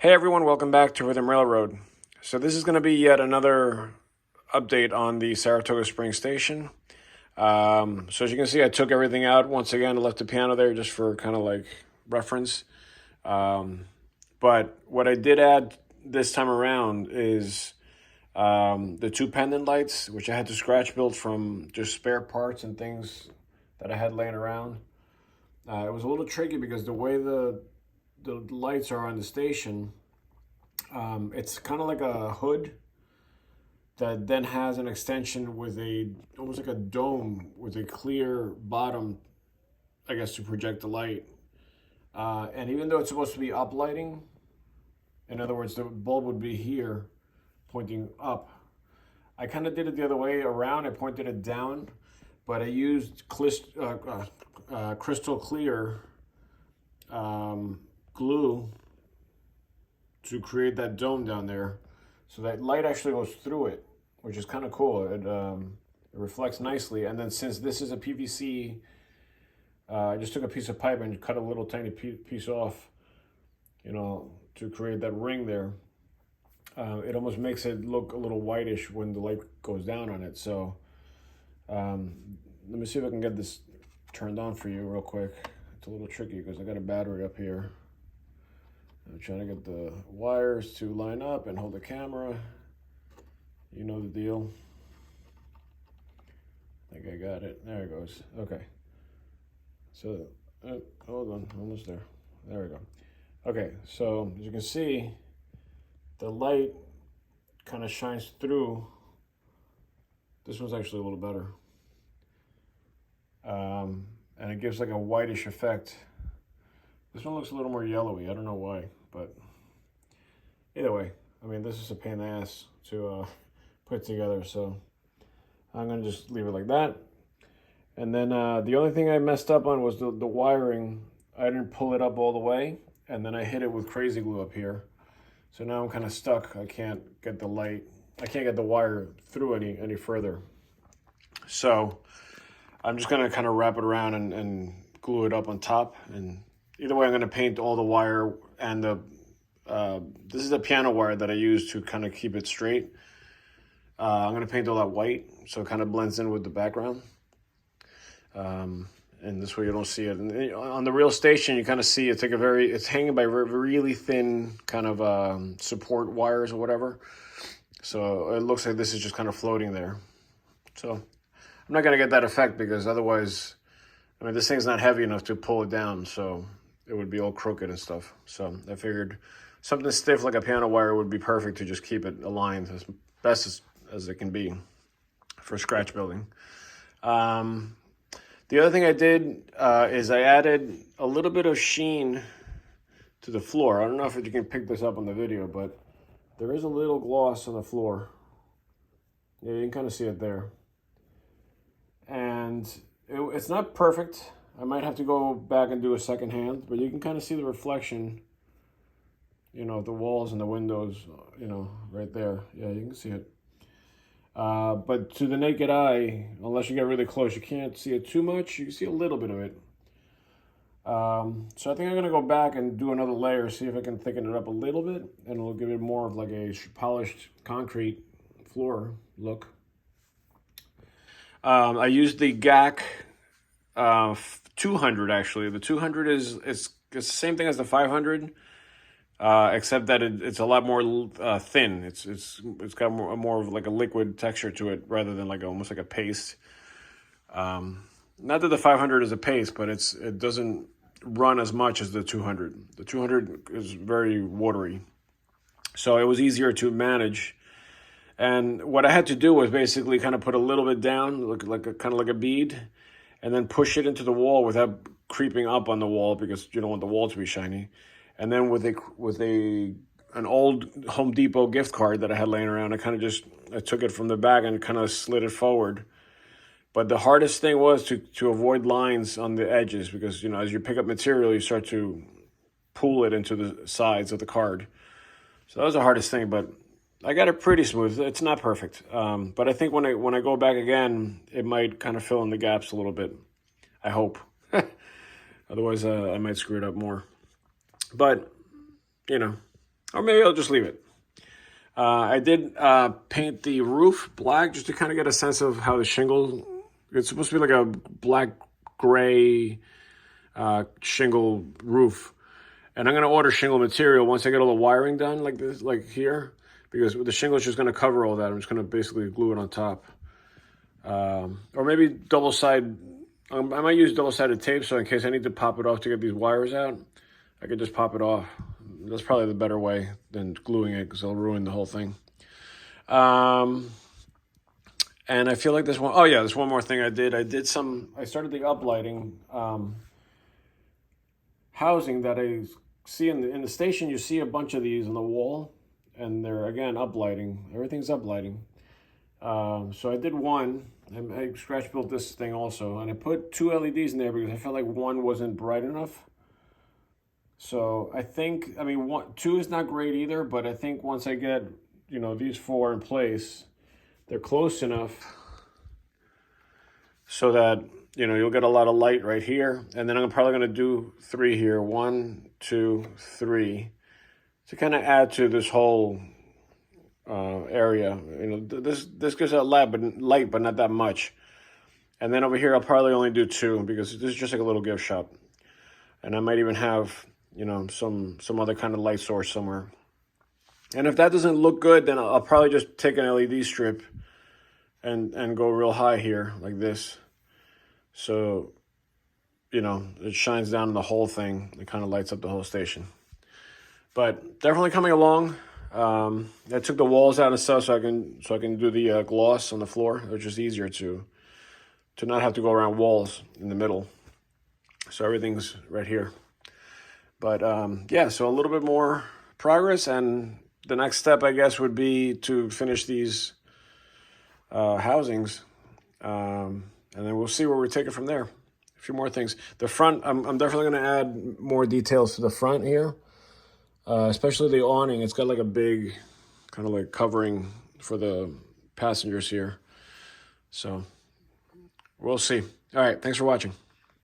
Hey everyone, welcome back to Rhythm Railroad. So this is going to be yet another update on the Saratoga Springs station. So as you can see, I took everything out once again. I left the piano there just for kind of like reference. But what I did add this time around is the two pendant lights, which I had to scratch build from just spare parts and things that I had laying around. It was a little tricky because the way the lights are on the station, it's kind of like a hood that then has an extension with almost like a dome with a clear bottom, I guess, to project the light. And even though it's supposed to be uplighting, in other words, the bulb would be here pointing up. I kind of did it the other way around. I pointed it down, but I used crystal clear glue to create that dome down there, so that light actually goes through it, which is kind of cool. It reflects nicely. And then since this is a PVC, I just took a piece of pipe and cut a little tiny piece off, to create that ring there. It almost makes it look a little whitish when the light goes down on it. So let me see if I can get this turned on for you real quick. It's a little tricky because I got a battery up here. I'm trying to get the wires to line up and hold the camera. You know the deal. I think I got it. There it goes. Okay. So, hold on. Almost there. There we go. Okay, so as you can see, the light kind of shines through. This one's actually a little better. And it gives like a whitish effect. This one looks a little more yellowy. I don't know why, but either way, I mean, this is a pain in the ass to put together, so I'm gonna just leave it like that. And then the only thing I messed up on was the wiring. I didn't pull it up all the way, and then I hit it with crazy glue up here. So now I'm kind of stuck. I can't get the wire through any further. So I'm just gonna kind of wrap it around and glue it up on top. And either way, I'm gonna paint all the wire and this is the piano wire that I use to kind of keep it straight. I'm gonna paint all that white so it kind of blends in with the background. And this way you don't see it. And on the real station, you kind of see it's like it's hanging by really thin kind of support wires or whatever. So it looks like this is just kind of floating there. So I'm not gonna get that effect because otherwise, I mean, this thing's not heavy enough to pull it down, so it would be all crooked and stuff. So I figured something stiff like a piano wire would be perfect to just keep it aligned as best as it can be for scratch building. The other thing I did is I added a little bit of sheen to the floor. I don't know if you can pick this up on the video, but there is a little gloss on the floor. Yeah, you can kind of see it there. And it's not perfect. I might have to go back and do a second hand, but you can kind of see the reflection, the walls and the windows, right there. Yeah, you can see it. But to the naked eye, unless you get really close, you can't see it too much. You can see a little bit of it. So I think I'm going to go back and do another layer, see if I can thicken it up a little bit, and it'll give it more of like a polished concrete floor look. I used the GAC 200 actually. The 200 it's the same thing as the 500, except that it's a lot more thin. It's got more of like a liquid texture to it rather than like almost like a paste. Not that the 500 is a paste, but it doesn't run as much as the 200. The 200 is very watery, so it was easier to manage. And what I had to do was basically kind of put a little bit down, kind of like a bead, and then push it into the wall without creeping up on the wall because you don't want the wall to be shiny. And then with an old Home Depot gift card that I had laying around, I took it from the back and kind of slid it forward. But the hardest thing was to avoid lines on the edges because, as you pick up material, you start to pull it into the sides of the card. So that was the hardest thing, but I got it pretty smooth. It's not perfect, but I think when I go back again, it might kind of fill in the gaps a little bit. I hope. Otherwise, I might screw it up more. But or maybe I'll just leave it. I did paint the roof black just to kind of get a sense of how the shingle, it's supposed to be like a black gray shingle roof. And I'm going to order shingle material once I get all the wiring done like this, like here, because the shingle is just going to cover all that. I'm just going to basically glue it on top. Or maybe double-sided, I might use double-sided tape, so in case I need to pop it off to get these wires out, I could just pop it off. That's probably the better way than gluing it, because it'll ruin the whole thing. And I feel like there's one, oh yeah, there's one more thing I did. I started the uplighting housing that I see in the station. You see a bunch of these on the wall, and they're, again, uplighting. Everything's uplighting. So I did one, and I scratch built this thing also, and I put 2 LEDs in there because I felt like one wasn't bright enough. So I think, I mean, 2 is not great either, but I think once I get, you know, these 4 in place, they're close enough so that, you know, you'll get a lot of light right here. And then I'm probably going to do 3 here, 1, 2, 3, to kind of add to this whole area. You know, this gives out light, but not that much. And then over here, I'll probably only do 2 because this is just like a little gift shop. And I might even have, you know, some other kind of light source somewhere. And if that doesn't look good, then I'll probably just take an LED strip and go real high here like this. So, you know, it shines down the whole thing. It kind of lights up the whole station. But definitely coming along. I took the walls out and stuff so I can do the gloss on the floor, which is easier to not have to go around walls in the middle. So everything's right here. But yeah, so a little bit more progress, and the next step, I guess, would be to finish these housings, and then we'll see where we take it from there. A few more things. The front, I'm definitely going to add more details to the front here, especially the awning. It's got like a big kind of like covering for the passengers here. So we'll see. All right, thanks for watching.